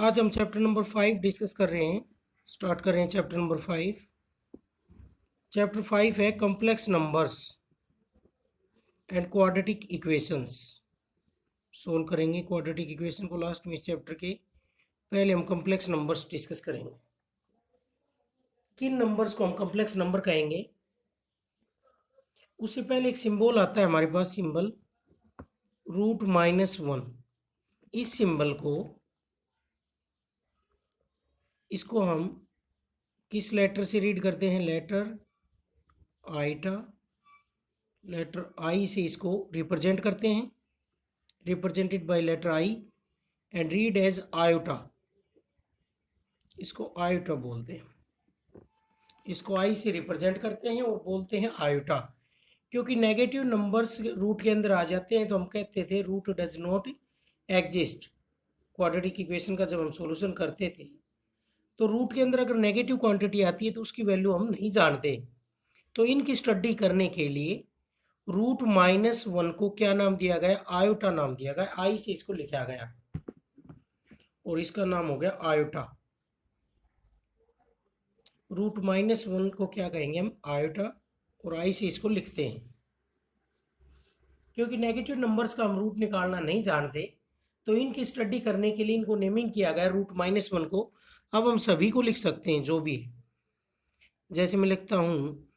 आज हम chapter number 5 discuss कर रहे हैं। स्टार्ट कर रहे हैं चैप्टर नंबर 5। चैप्टर 5 है complex numbers and quadratic equations. Solve करेंगे क्वाड्रेटिक इक्वेशन को लास्ट में इस चैप्टर के। पहले हम कॉम्प्लेक्स नंबर्स डिस्कस करेंगे। किन नंबर्स को हम कॉम्प्लेक्स नंबर कहेंगे, उससे पहले एक सिंबल आता है हमारे पास, सिंबल √-1। इस सिंबल को, इसको हम किस लेटर से रीड करते हैं? Letter iota. लेटर आई से इसको रिप्रेजेंट करते हैं, represented by letter I and read as iota. इसको आयोटा बोलते हैं। इसको आई से रिप्रेजेंट करते हैं और बोलते हैं आयोटा। क्योंकि नेगेटिव नंबर्स रूट के अंदर आ जाते हैं तो हम कहते थे root does not exist. Quadratic equation का जब हम सॉल्यूशन करते थे तो रूट के अंदर अगर नेगेटिव क्वांटिटी आती है तो उसकी वैल्यू हम नहीं जानते। तो इनकी स्टडी करने के लिए √-1 को क्या नाम दिया गया? आयोटा नाम दिया गया। आई से इसको लिखा गया और इसका नाम हो गया आयोटा। √-1 को क्या कहेंगे हम? आयोटा। और आई से इसको लिखते हैं। क्योंकि नेगेटिव नंबर्स का हम रूट निकालना नहीं जानते तो इनकी स्टडी करने के लिए इनको नेमिंग किया गया √-1 को। अब हम सभी को लिख सकते हैं, जो भी है। जैसे मैं लिखता हूँ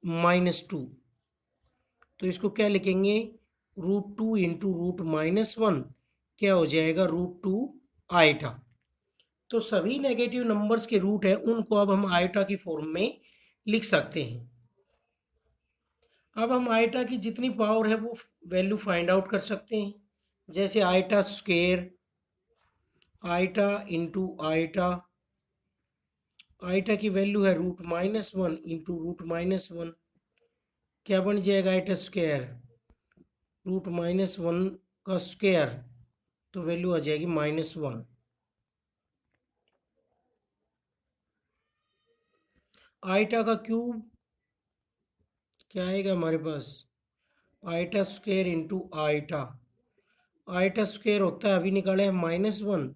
-2, तो इसको क्या लिखेंगे? √2 इंटू √-1 क्या हो जाएगा? √2 आयोटा। तो सभी नेगेटिव नंबर्स के रूट है उनको अब हम आयोटा की फॉर्म में लिख सकते हैं। अब हम आयोटा की जितनी पावर है वो वैल्यू फाइंड आउट कर सकते हैं। जैसे iota square, iota into iota. Iota की वैल्यू है √-1 इंटू √-1। क्या बन जाएगा? आयोटा स्क्वायर √-1 का स्क्वायर, तो वैल्यू आ जाएगी -1। आयोटा का क्यूब क्या आएगा हमारे पास? Iota square into iota. Iota square होता है, अभी निकाले हैं -1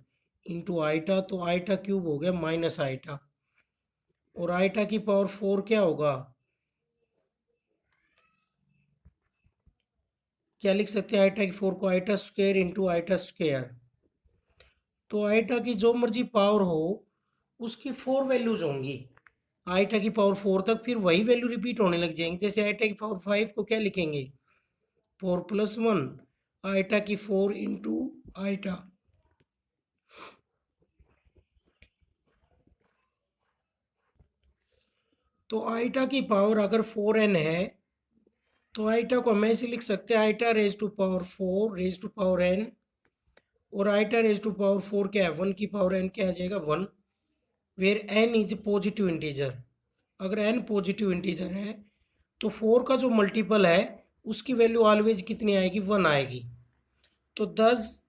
इंटू आयोटा, तो आयोटा क्यूब हो गया माइनस आयोटा। और आयोटा की पावर 4 क्या होगा? क्या लिख सकते हैं आयोटा की 4 को? Iota square into iota square. तो आयोटा की जो मर्जी पावर हो उसकी 4 वैल्यूज होंगी। आयोटा की पावर 4 तक फिर वही वैल्यू रिपीट होने लग जाएंगे। जैसे आयोटा की पावर 5 को क्या लिखेंगे? 4+1। आयोटा की 4 इंटू आयोटा। तो आयोटा की पावर अगर 4n है तो आयोटा को हम ऐसे लिख सकते हैं, iota raise to power 4 raise to power n। और आयोटा रेज टू पावर 4 क्या है? 1 की पावर n क्या आ जाएगा? 1। Where n is positive integer. अगर n पॉजिटिव इंटीजर है तो 4 का जो मल्टीपल है उसकी वैल्यू ऑलवेज कितनी आएगी? 1 आएगी। तो दस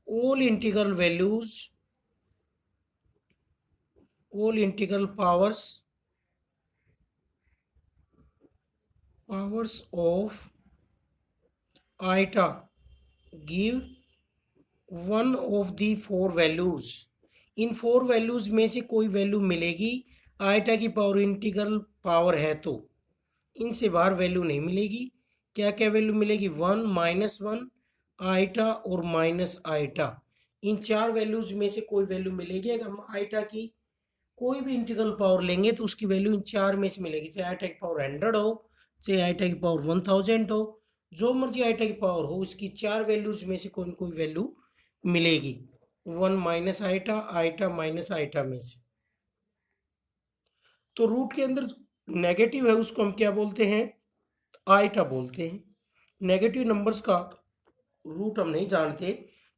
all integral values, all integral powers of iota give one of the 4 values। In 4 values में से कोई वैल्यू मिलेगी। आइटा की पावर इंटीग्रल पावर है तो इनसे बाहर वैल्यू नहीं मिलेगी। क्या क्या वैल्यू मिलेगी? 1, -1, आइटा और माइनस आइटा। इन 4 वैल्यूज में से कोई वैल्यू मिलेगी। अगर हम आइटा की कोई भी इंटीग्रल पावर लेंगे तो उसकी वैल्यू इन 4 में से मिलेगी। चाहे आइटा की पावर 100 हो, चाहे आइटा की पावर 1000 हो, जो मर्जी आइटा की पावर हो, उसकी 4 वैल्यूज में से कोई ना कोई वैल्यू मिलेगी। 1 minus iota, iota minus iota में से। तो रूट के अंदर नेगेटिव है उसको हम क्या बोलते हैं? आइटा बोलते हैं। नेगेटिव नंबर्स का रूट हम नहीं जानते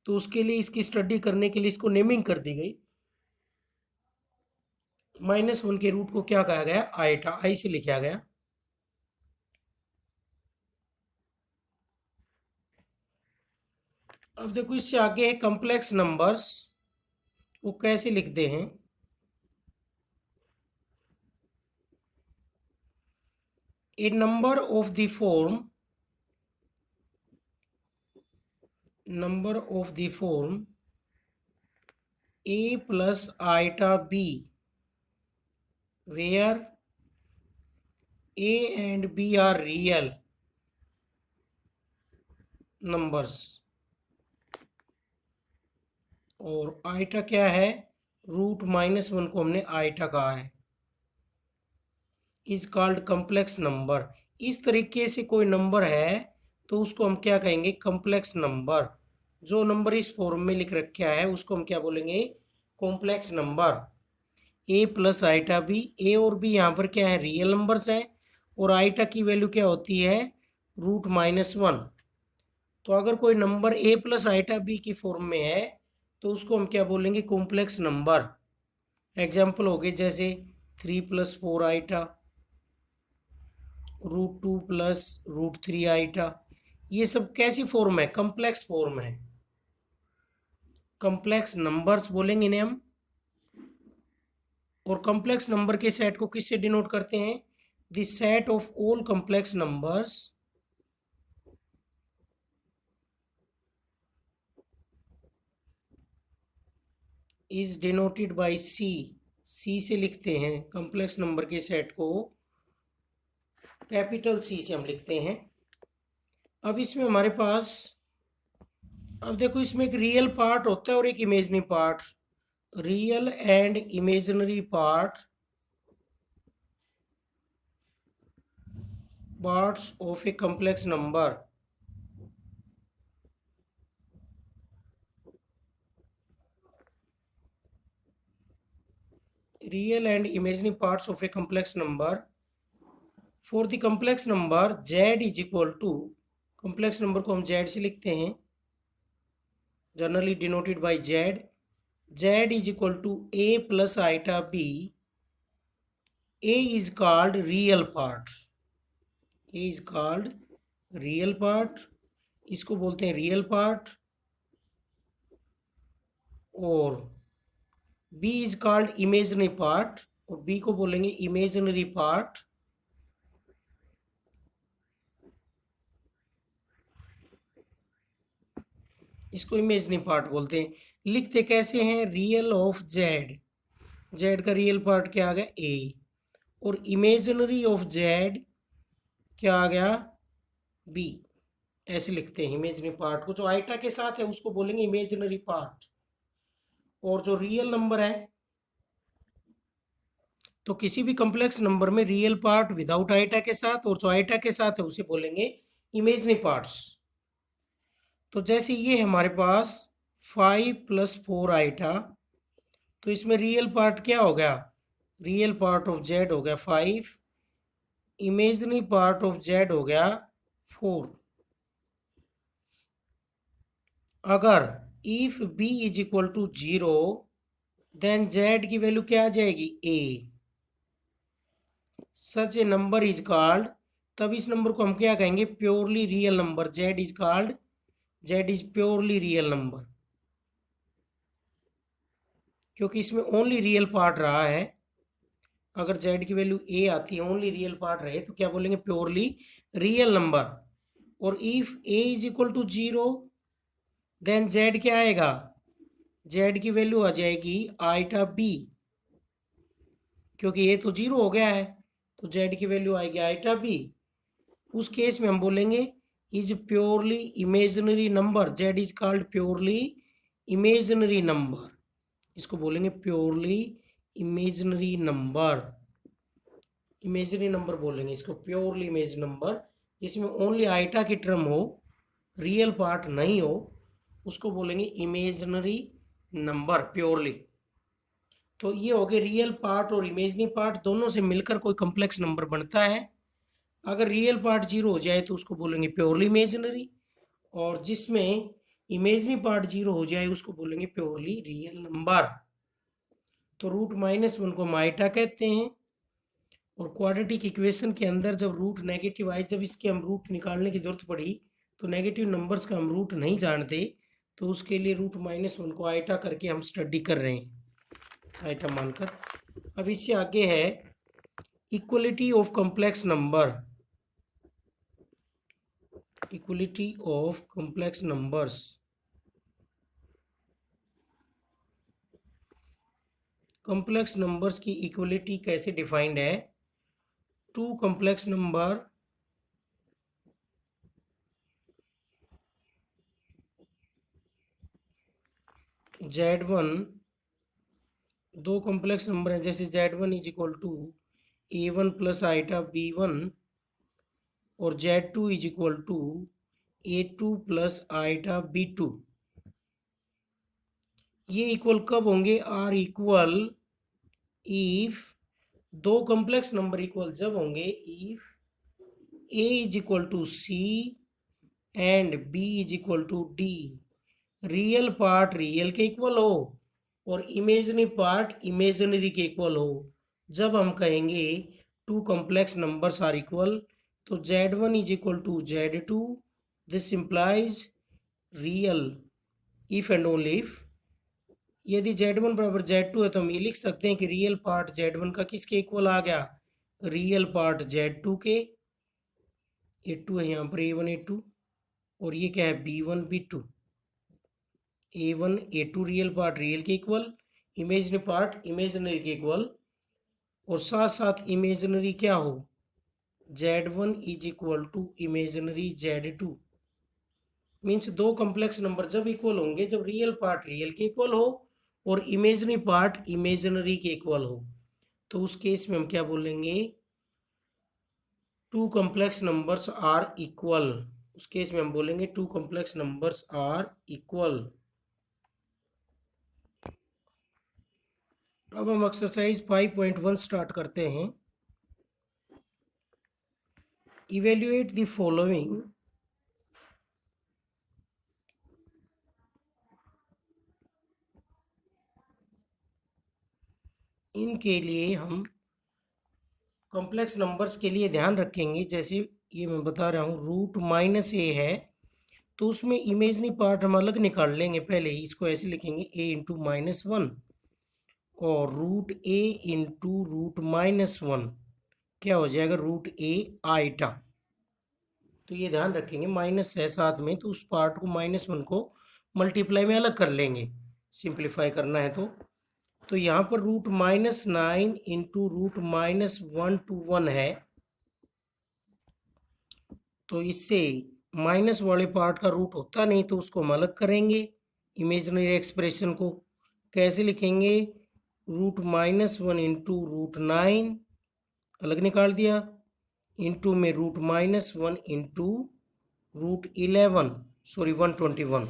तो उसके लिए, इसकी स्टडी करने के लिए इसको नेमिंग कर दी गई। -1 के रूट को क्या कहा गया? आइटा। आई से लिखा गया। अब देखो इससे आगे है कॉम्प्लेक्स नंबर्स। वो कैसे लिखते हैं? A number of the form, number of the form a plus iota b, where a and b are real numbers और आइटा क्या है, √-1 को हमने आइटा कहा है, इज कॉल्ड कॉम्प्लेक्स नंबर। इस तरीके से कोई नंबर है तो उसको हम क्या कहेंगे, कॉम्प्लेक्स नंबर। जो नंबर इस फॉर्म में लिख रखा है उसको हम क्या बोलेंगे, complex number. A plus iota B, ए और बी यहाँ पर क्या है, रियल नंबर्स हैं और आइटा की वैल्यू क्या होती है, √-1। तो अगर कोई number a plus iota b की फॉर्म में है तो उसको हम क्या बोलेंगे, कॉम्प्लेक्स नंबर। एग्जाम्पल हो गए जैसे 3+4 आइटा, √2 प्लस √3 आइटा, ये सब कैसी फॉर्म है, कॉम्प्लेक्स फॉर्म है, कॉम्प्लेक्स नंबर्स बोलेंगे इन्हें हम। और कॉम्प्लेक्स नंबर के सेट को किससे डिनोट करते हैं, the set of all complex numbers is denoted by C. C से लिखते हैं कॉम्प्लेक्स नंबर के सेट को, कैपिटल सी से हम लिखते हैं। अब इसमें हमारे पास, अब देखो इसमें एक रियल पार्ट होता है और एक imaginary part. Real and imaginary parts of a complex number. Real and imaginary parts of a complex number. For the complex number z is equal to, complex number को हम z से लिखते हैं, generally denoted by z। z is equal to a plus iota b। a is called real part, a is called real part, इसको बोलते हैं real part. और b is called imaginary part, और b को बोलेंगे इमेजिनरी पार्ट। इसको imaginary part बोलते हैं। लिखते कैसे हैं, रियल ऑफ जेड, जेड का रियल पार्ट क्या आ गया, ए, और इमेजिनरी ऑफ जेड क्या आ गया, बी। ऐसे लिखते हैं इमेजिनरी पार्ट को, जो आइटा के साथ है उसको बोलेंगे इमेजिनरी पार्ट, और जो रियल नंबर है, तो किसी भी कॉम्प्लेक्स नंबर में रियल पार्ट विदाउट आइटा के साथ और जो आइटा के साथ है उसे बोलेंगे इमेजिनरी पार्ट्स। तो जैसे ये हमारे पास 5+4 आइटा, तो इसमें रियल पार्ट क्या हो गया, रियल पार्ट ऑफ जेड हो गया 5, इमेजिनरी पार्ट ऑफ जेड हो गया 4। अगर if b is equal to 0 then z की वैल्यू क्या आ जाएगी, a। Such a number is called, तब इस नंबर को हम क्या कहेंगे, purely real number. z is called, z is purely real number, क्योंकि इसमें ओनली रियल पार्ट रहा है। अगर z की वैल्यू a आती है, ओनली रियल पार्ट रहे, तो क्या बोलेंगे, प्योरली रियल नंबर। और if a is equal to 0 then z क्या आएगा, z की वैल्यू आ जाएगी आइटा b, क्योंकि a तो 0 हो गया है, तो z की वैल्यू आएगी आइटा b। उस केस में हम बोलेंगे is purely imaginary number, z is called purely imaginary number, इसको बोलेंगे purely imaginary number. Imaginary number बोलेंगे इसको, प्योरली इमेज नंबर, जिसमें ओनली आइटा की टर्म हो, रियल पार्ट नहीं हो, उसको बोलेंगे इमेजिनरी नंबर प्योरली। तो ये हो गए रियल पार्ट और इमेजिनरी पार्ट, दोनों से मिलकर कोई कॉम्प्लेक्स नंबर बनता है। अगर रियल पार्ट 0 हो जाए तो उसको बोलेंगे प्योरली इमेजिनरी, और जिसमें इमेजिनरी पार्ट 0 हो जाए उसको बोलेंगे प्योरली रियल नंबर। तो √-1 को हम आइटा कहते हैं। और क्वाड्रेटिक इक्वेशन के अंदर जब रूट नेगेटिव आए, जब इसके हम रूट निकालने की जरूरत पड़ी, तो नेगेटिव नंबर्स का हम रूट नहीं जानते, तो उसके लिए √-1 को आइटा करके हम स्टडी कर रहे हैं, आइटा मानकर। अब इससे आगे है equality of complex number, equality of complex numbers. Complex numbers की इक्वलिटी कैसे डिफाइंड है? टू कॉम्प्लेक्स नंबर Z1, दो कॉम्प्लेक्स नंबर हैं जैसे Z1 is equal to A1 plus iota B1 और Z2 is equal to A2 plus iota B2। ये equal कब होंगे? आर इक्वल इफ, दो कॉम्प्लेक्स नंबर इक्वल जब होंगे if A is equal to C and B is equal to D, real part real के equal हो और imaginary part imaginary के इक्वल हो। जब हम कहेंगे two complex numbers are equal, तो Z1 is equal to Z2, this implies real if and only if. यदि Z1 बराबर Z2 है तो हम ये लिख सकते हैं कि रियल पार्ट Z1 का किसके इक्वल आ गया? रियल पार्ट Z2 के। A2 है यहाँ पर A1 A2, और ये क्या है? B1 B2। A1 A2 real part real के इक्वल, इमेजनरी पार्ट इमेजनरी के इक्वल, और साथ साथ इमेजनरी क्या हो? Z1 is equal to imaginary Z2। Means दो कॉम्प्लेक्स नंबर जब इक्वल होंगे जब रियल पार्ट रियल के इक्वल हो और इमेजनरी पार्ट इमेजनरी के इक्वल हो। तो उस केस में हम क्या बोलेंगे? Two complex numbers are equal. उस केस में हम बोलेंगे two complex numbers are equal. अब हम एक्सरसाइज 5.1 स्टार्ट करते हैं। इवेल्युएट द फॉलोइंग इनके लिए हम कॉम्प्लेक्स नंबर्स के लिए ध्यान रखेंगे। जैसे ये मैं बता रहा हूँ रूट माइनस ए है, तो उसमें इमेजनरी पार्ट हम अलग निकाल लेंगे। पहले ही इसको ऐसे लिखेंगे a इंटू -1 और रूट a इंटू रूट -1 क्या हो जाएगा? Root a iota. तो ये ध्यान रखेंगे माइनस है साथ में, तो उस पार्ट को -1 को मल्टीप्लाई में अलग कर लेंगे, सिंप्लीफाई करना है तो यहाँ पर रूट -9 इंटू रूट -1 to 1 है, तो इससे माइनस वाले पार्ट का रूट होता नहीं तो उसको हम अलग करेंगे इमेजनरी एक्सप्रेशन को। कैसे लिखेंगे? रूट -1 इंटू रूट 9 अलग निकाल दिया, इंटू में रूट -1 इंटू रूट 11 सॉरी 121।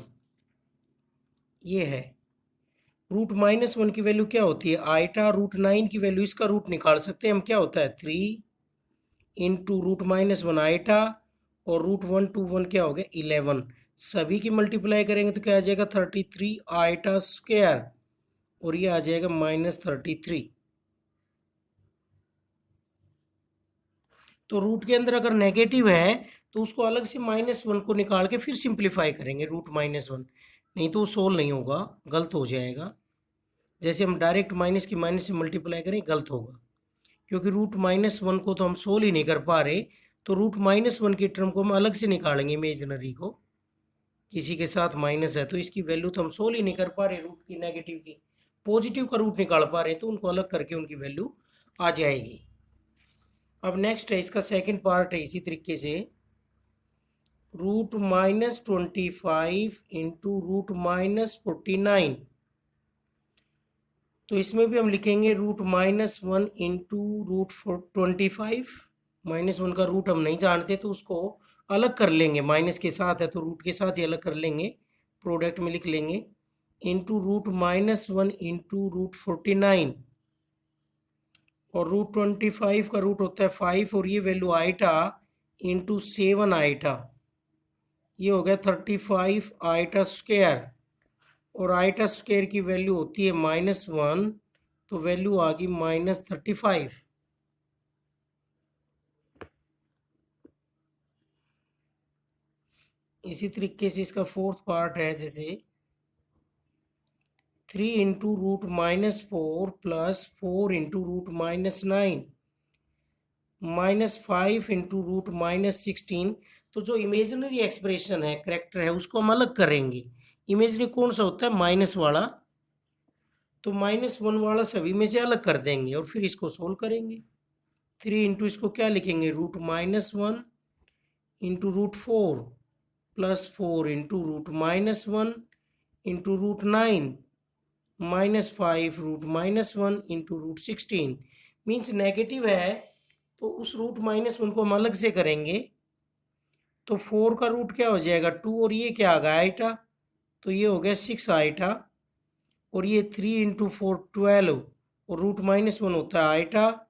ये है रूट -1 की वैल्यू क्या होती है? आइटा। रूट 9 की वैल्यू इसका रूट निकाल सकते हैं हम, क्या होता है? 3 इंटू रूट -1 आइटा और रूट 121 क्या हो गया? 11। सभी की मल्टीप्लाई करेंगे तो क्या आ जाएगा? 33 आइटा स्क्वायर, और ये आ जाएगा -33। तो रूट के अंदर अगर नेगेटिव है तो उसको अलग से -1 को निकाल के फिर सिंप्लीफाई करेंगे रूट -1, नहीं तो वो सोल्व नहीं होगा, गलत हो जाएगा। जैसे हम डायरेक्ट माइनस की माइनस से मल्टीप्लाई करें, गलत होगा, क्योंकि रूट -1 को तो हम सोल्व ही नहीं कर पा रहे। तो रूट -1 की टर्म को हम अलग से निकालेंगे इमेजनरी को, किसी के साथ माइनस है तो इसकी वैल्यू तो हम सोल्व ही नहीं कर पा रहे, रूट की नेगेटिव की। पॉजिटिव का रूट निकाल पा रहे हैं तो उनको अलग करके उनकी वैल्यू आ जाएगी। अब नेक्स्ट है इसका सेकंड पार्ट है इसी तरीके से, रूट -25 इंटू रूट -49। तो इसमें भी हम लिखेंगे रूट -1 इंटू रूट 25। -1 का रूट हम नहीं जानते तो उसको अलग कर लेंगे, माइनस के साथ है तो रूट के साथ ही अलग कर लेंगे, प्रोडक्ट में लिख लेंगे, इंटू रूट -1 इंटू रूट 49। और रूट 25 का रूट होता है 5 और ये वैल्यू आइटा इंटू 7 आइटा, ये हो गया 35 आइटा स्क्वायर। और आइटा स्क्वायर की वैल्यू होती है -1, तो वैल्यू आ गई -35। इसी तरीके से इसका फोर्थ पार्ट है, जैसे 3 into root -4 plus 4 into root -9 -5 into root -16। तो जो इमेजिनरी एक्सप्रेशन है, करेक्टर है, उसको हम अलग करेंगे। इमेजिनरी कौन सा होता है? माइनस वाला। तो -1 वाला सभी में से अलग कर देंगे और फिर इसको सोल्व करेंगे। 3 इंटू इसको क्या लिखेंगे, √-1 into √4 plus 4 into √-1 into √9 -5 √-1 into √16 means negative है तो उस √-1 को हम अलग से करेंगे। तो 4 का रूट क्या हो जाएगा 2 और ये क्या आ गया आइटा, तो ये हो गया 6 आइटा और ये 3 इंटू 4 12 और √-1 होता है आइटा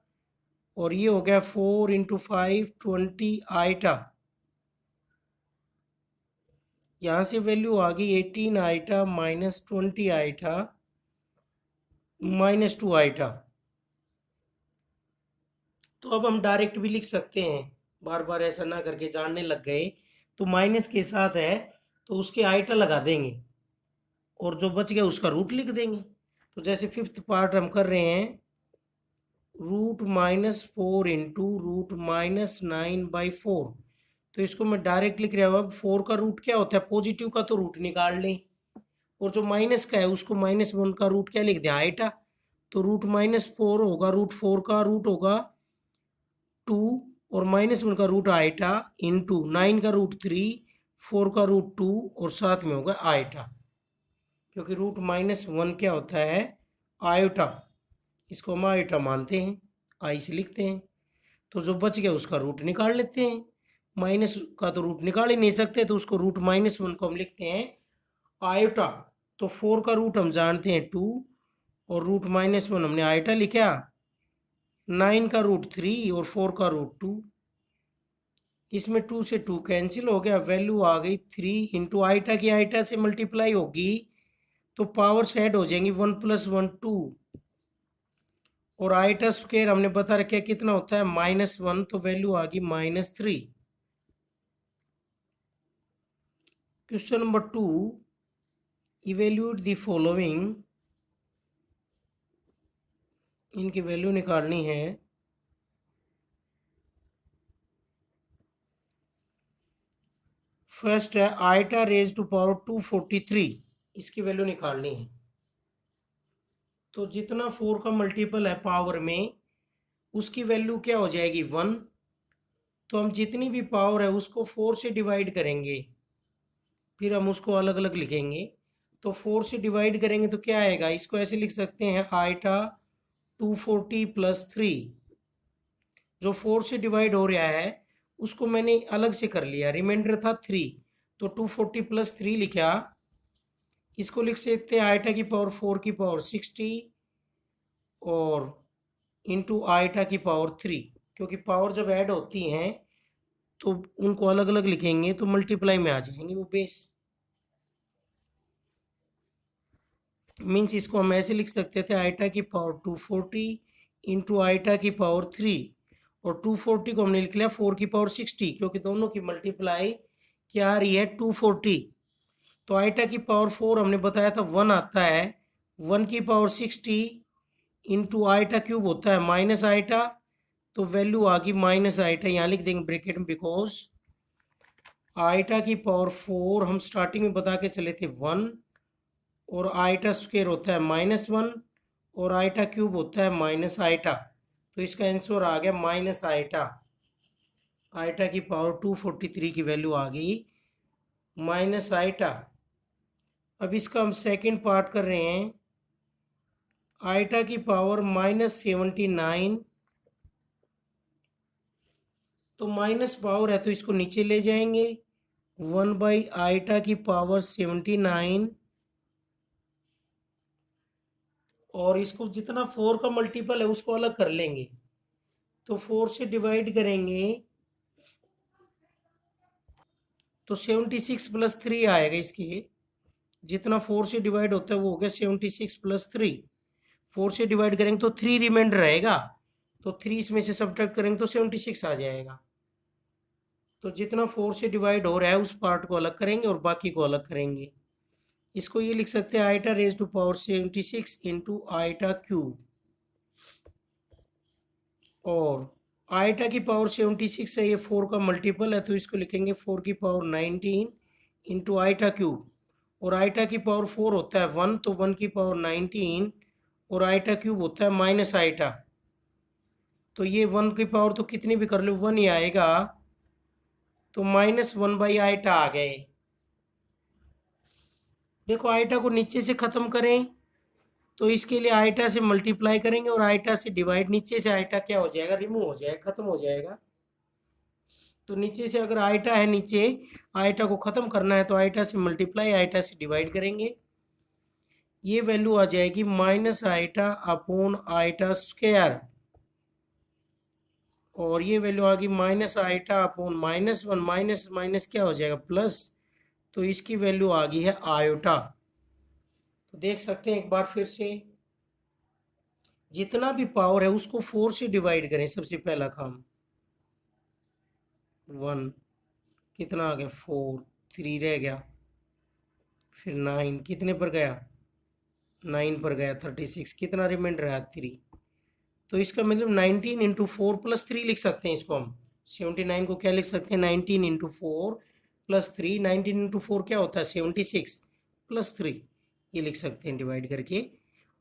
और ये हो गया 4 इंटू 5 20 आइटा। यहाँ से वैल्यू आ गई 18 आइटा -20 आइटा -2 आइटा। तो अब हम डायरेक्ट भी लिख सकते हैं, बार बार ऐसा ना करके जानने लग गए। तो माइनस के साथ है तो उसके आइटा लगा देंगे और जो बच गया उसका रूट लिख देंगे। तो जैसे फिफ्थ पार्ट हम कर रहे हैं, √-4 इंटू √-9/4। तो इसको मैं डायरेक्ट लिख रहा हूँ। अब 4 का रूट क्या होता है, पॉजिटिव का तो रूट निकाल लें और जो माइनस का है उसको -1 का रूट क्या लिख दें आइटा। तो √-4 होगा, √4 का रूट होगा 2 और -1 का रूट आइटा इंटू 9 का रूट 3 4 का रूट 2 और साथ में होगा आइटा, क्योंकि √-1 क्या होता है आयोटा, इसको हम आयोटा मानते हैं, आई से लिखते हैं। तो जो बच गया उसका रूट निकाल लेते हैं। माइनस का तो रूट निकाल ही नहीं सकते तो उसको √-1 को हम लिखते हैं आयोटा। तो 4 का रूट हम जानते हैं 2 और √-1 हमने आयोटा लिखा, 9 का रूट 3 और 4 का रूट 2। इसमें 2 से 2 कैंसिल हो गया, वैल्यू आ गई 3 इंटू आइटा की आइटा से मल्टीप्लाई होगी तो पावर्स ऐड हो जाएंगी 1 + 1 2 और आइटा स्क्वायर हमने बता रखा है कितना होता है -1, तो वैल्यू आ गई -3। Question number 2, evaluate the following, इनकी वैल्यू निकालनी है। फर्स्ट है आइटा रेज टू पावर 243, इसकी वैल्यू निकालनी है। तो जितना 4 का मल्टीपल है पावर में उसकी वैल्यू क्या हो जाएगी 1। तो हम जितनी भी पावर है उसको 4 से डिवाइड करेंगे, फिर हम उसको अलग अलग लिखेंगे। तो 4 से डिवाइड करेंगे तो क्या आएगा, इसको ऐसे लिख सकते हैं आइटा 240 + 3। जो 4 से डिवाइड हो रहा है उसको मैंने अलग से कर लिया, रिमाइंडर था 3, तो 240 + 3 लिखा। इसको लिख सकते हैं आइटा की पावर 4 की पावर 60 और इंटू आइटा की पावर 3, क्योंकि पावर जब ऐड होती हैं तो उनको अलग अलग लिखेंगे तो मल्टीप्लाई में आ जाएंगे वो बेस। मीन्स इसको हम ऐसे लिख सकते थे आइटा की पावर 240 इंटू आइटा की पावर 3 और 240 को हमने लिख लिया 4 की पावर 60, क्योंकि दोनों की मल्टीप्लाई क्या आ रही है 240। तो आइटा की पावर 4 हमने बताया था 1 आता है, 1 की पावर 60 इंटू आइटा क्यूब होता है माइनस आइटा, तो वैल्यू आ गई माइनस आइटा, यहाँ लिख देंगे ब्रैकेट में, बिकॉज आइटा की पावर 4 हम स्टार्टिंग में बता के चले थे 1 और आइटा स्क्वायर होता है -1 और आइटा क्यूब होता है माइनस आइटा, तो इसका आंसर आ गया माइनस आइटा। आइटा की पावर 243 की वैल्यू आ गई माइनस आइटा। अब इसका हम सेकंड पार्ट कर रहे हैं, आइटा की पावर -79, तो माइनस पावर है तो इसको नीचे ले जाएंगे, 1/आइटा की पावर 79 और इसको जितना 4 का मल्टीपल है उसको अलग कर लेंगे। तो 4 से डिवाइड करेंगे तो 76 + 3 आएगा, इसके जितना 4 से डिवाइड होता है वो हो गया 76 + 3। 4 से डिवाइड करेंगे तो 3 रिमाइंडर रहेगा, तो 3 इसमें से सब्ट्रैक्ट करेंगे तो 76 आ जाएगा। तो जितना 4 से डिवाइड हो रहा है उस पार्ट को अलग करेंगे और बाकी को अलग करेंगे। इसको ये लिख सकते हैं iota raise to power 76 into iota cube, और आइटा की पावर 76 है, ये 4 का मल्टीपल है तो इसको लिखेंगे 4 की पावर 19 इंटू आइटा क्यूब, और आइटा की पावर 4 होता है 1, तो 1 की पावर 19 और आइटा क्यूब होता है माइनस आइटा। तो ये 1 की पावर तो कितनी भी कर लो 1 ही आएगा, तो -1/आइटा आ गए। देखो आइटा को नीचे से खत्म करें तो इसके लिए आइटा से मल्टीप्लाई करेंगे और आइटा से डिवाइड, नीचे से आइटा क्या हो जाएगा, रिमूव हो जाएगा, खत्म हो जाएगा। तो नीचे से अगर आइटा है, नीचे आइटा को खत्म करना है तो आइटा से मल्टीप्लाई, आइटा से डिवाइड करेंगे। ये वैल्यू आ जाएगी minus iota upon iota square, और ये वैल्यू आ गई minus iota upon -1, minus minus क्या हो जाएगा प्लस, तो इसकी वैल्यू आ गई है आयोटा। तो देख सकते हैं एक बार फिर से, जितना भी पावर है उसको 4 से डिवाइड करें। सबसे पहला काम 1, कितना आ गया 4, 3 रह गया, फिर 9 कितने पर गया 9 पर गया, 36 कितना रिमाइंडर रहा 3। तो इसका मतलब 19 इंटू 4 प्लस 3 लिख सकते हैं इसको हम। 79 को क्या लिख सकते हैं 19 इंटू 4 प्लस 3, 19 इंटू 4 क्या होता है 76 प्लस 3, ये लिख सकते हैं डिवाइड करके।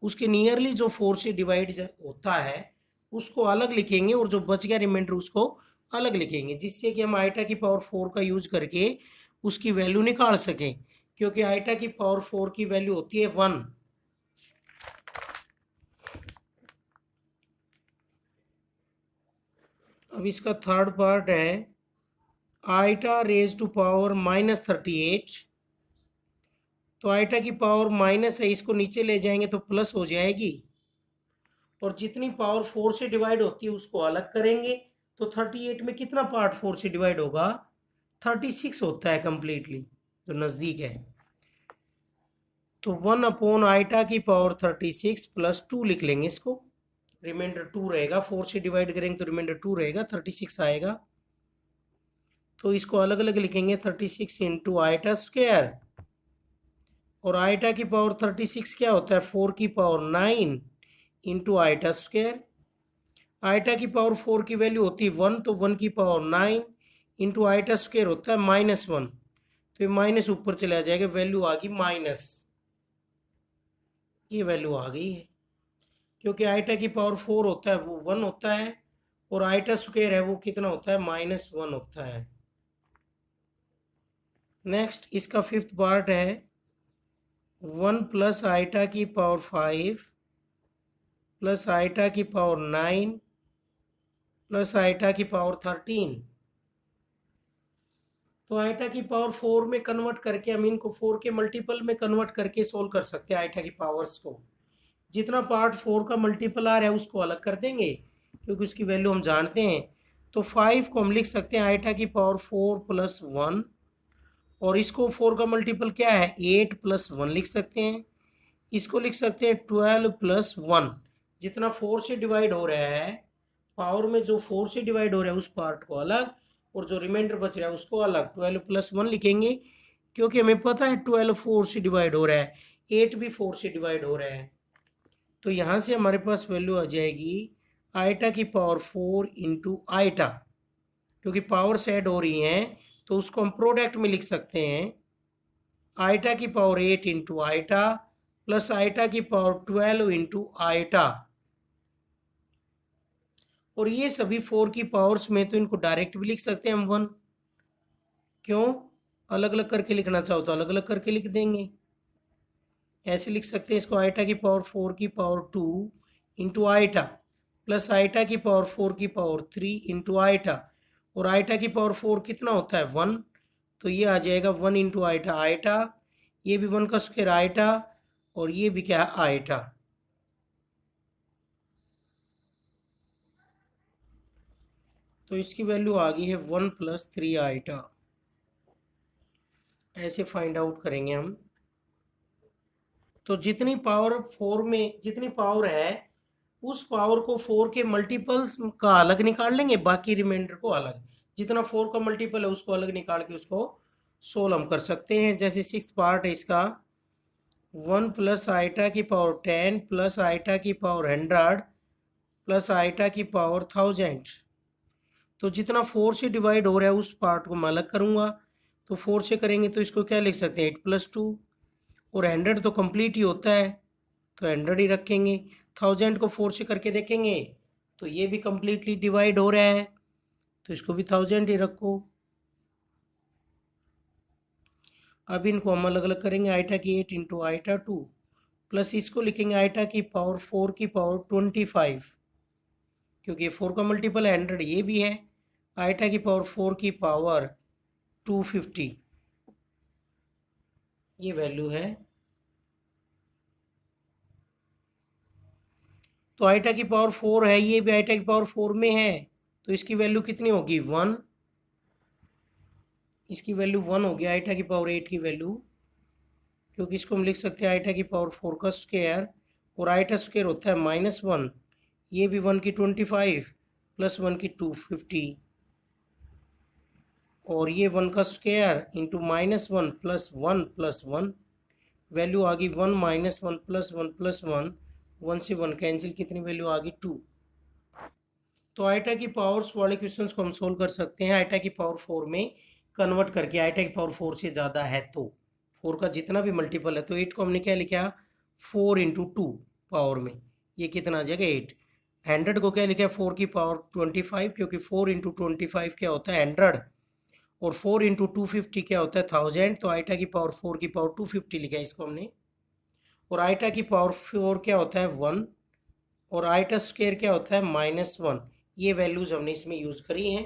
उसके नियरली जो 4 से डिवाइड होता है उसको अलग लिखेंगे और जो बच गया रिमाइंडर उसको अलग लिखेंगे, जिससे कि हम आइटा की पावर 4 का यूज करके उसकी वैल्यू निकाल सकें, क्योंकि आइटा की पावर 4 की वैल्यू होती है 1। अब इसका थर्ड पार्ट है आइटा रेज टू पावर -38। तो आइटा की पावर माइनस है, इसको नीचे ले जाएंगे तो प्लस हो जाएगी, और जितनी पावर 4 से डिवाइड होती है उसको अलग करेंगे। तो 38 में कितना पार्ट 4 से डिवाइड होगा 36 होता है कंप्लीटली, जो नज़दीक है। तो 1 अपॉन आइटा की पावर 36 प्लस 2 लिख लेंगे इसको, रिमाइंडर 2 रहेगा, 4 से डिवाइड करेंगे तो रिमाइंडर 2 रहेगा, 36 आएगा। तो इसको अलग अलग लिखेंगे 36 इंटू आइटा स्क्वायर, और आइटा की पावर 36 क्या होता है 4 की power 9 into iota square. Iota की पावर 4 की वैल्यू होती है 1, तो 1 की पावर 9 इंटू आइटा स्क्वायर होता है -1, तो ये माइनस ऊपर चला जाएगा, वैल्यू आ गई माइनस, ये वैल्यू आ गई है। क्योंकि आइटा की पावर 4 होता है वो 1 होता है, और आइटा स्क्वायर है वो कितना होता है -1 होता है। नेक्स्ट इसका फिफ्थ पार्ट है 1 प्लस आइटा की पावर 5 प्लस आइटा की पावर 9 प्लस आइटा की पावर 13। तो आइटा की पावर 4 में कन्वर्ट करके हम इनको 4 के मल्टीपल में कन्वर्ट करके सोल्व कर सकते हैं आइटा की पावर्स को। जितना पार्ट 4 का मल्टीपल आ रहा है उसको अलग कर देंगे, क्योंकि उसकी वैल्यू हम जानते हैं। तो 5 को हम लिख सकते हैं आइटा की पावर 4 प्लस 1, और इसको 4 का मल्टीपल क्या है 8 प्लस 1 लिख सकते हैं। इसको लिख सकते हैं 12 प्लस 1। जितना 4 से डिवाइड हो रहा है, पावर में जो 4 से डिवाइड हो रहा है उस पार्ट को अलग, और जो रिमाइंडर बच रहा है उसको अलग 12 प्लस 1 लिखेंगे, क्योंकि हमें पता है 12 4 से डिवाइड हो रहा है, 8 भी 4 से डिवाइड हो रहा है। तो यहाँ से हमारे पास वैल्यू आ जाएगी आइटा की पावर 4 इंटू आइटा, क्योंकि पावर्स ऐड हो रही हैं तो उसको हम प्रोडक्ट में लिख सकते हैं आइटा की power 8 into iota plus iota की पावर 12 इंटू आइटा। और ये सभी 4 की पावर्स में तो इनको डायरेक्ट भी लिख सकते हैं हम 1, क्यों अलग अलग करके लिखना चाहो तो अलग अलग करके लिख देंगे। ऐसे लिख सकते हैं इसको आइटा की पावर 4 की power 2 into iota plus iota की पावर 4 की पावर 3 इंटू आइटा, और आइटा की पावर 4 कितना होता है 1, तो ये आ जाएगा 1 इंटू आइटा आइटा, ये भी 1 का स्क्वायर आइटा, और ये भी क्या है आइटा। तो इसकी वैल्यू आ गई है 1 प्लस 3 आइटा। ऐसे फाइंड आउट करेंगे हम। तो जितनी पावर 4 में जितनी पावर है उस पावर को 4 के मल्टीपल्स का अलग निकाल लेंगे, बाकी रिमाइंडर को अलग। जितना 4 का मल्टीपल है उसको अलग निकाल के उसको सोल्व हम कर सकते हैं। जैसे सिक्स्थ पार्ट है इसका 1 प्लस आइटा की पावर 10 प्लस आइटा की पावर 100 प्लस आइटा की पावर 1000। तो जितना 4 से डिवाइड हो रहा है उस पार्ट को मैं अलग करूँगा, तो 4 से करेंगे तो इसको क्या लिख सकते हैं 8 प्लस 2, और 100 तो कंप्लीट ही होता है, तो 100 ही रखेंगे। 1000 को 4 से करके देखेंगे तो ये भी कम्प्लीटली डिवाइड हो रहा है, तो इसको भी 1000 ही रखो। अब इनको हम अलग अलग करेंगे, आइटा की 8 इंटू आइटा 2 प्लस इसको लिखेंगे आइटा की पावर 4 की पावर 25, क्योंकि ये 4 का मल्टीपल है 100, ये भी है। आइटा की पावर 4 की पावर 250, ये वैल्यू है। तो आइटा की पावर 4 है, ये भी आइटा की पावर 4 में है, तो इसकी वैल्यू कितनी होगी 1। इसकी वैल्यू 1 होगी आइटा की पावर 8 की वैल्यू, क्योंकि इसको हम लिख सकते हैं आइटा की पावर 4 का स्क्वायर, और आइटा स्क्वायर होता है -1। ये भी 1 की 25 प्लस 1 की 250, और ये 1 का square into -1 plus 1 plus 1, value आ गई 1 -1 प्लस 1 प्लस 1, 1 से 1 कैंसिल, कितनी वैल्यू आ गई 2। तो आइटा की पावर्स वाले क्वेश्चंस को हम सोल्व कर सकते हैं आइटा की पावर 4 में कन्वर्ट करके। आइटा की पावर 4 से ज़्यादा है तो 4 का जितना भी मल्टीपल है, तो 8 को हमने क्या लिखा 4 इंटू 2 पावर में, ये कितना आ जाएगा 8। 100 को क्या लिखा 4 की पावर 25, क्योंकि 4 इंटू 25 क्या होता है 100, और 4 इंटू 250 क्या होता है 1000, तो आइटा की पावर 4 की पावर 250 लिखा है इसको हमने। और आइटा की पावर 4 क्या होता है 1, और आइटा स्क्वायर क्या होता है -1। ये वैल्यूज़ हमने इसमें यूज़ करी हैं।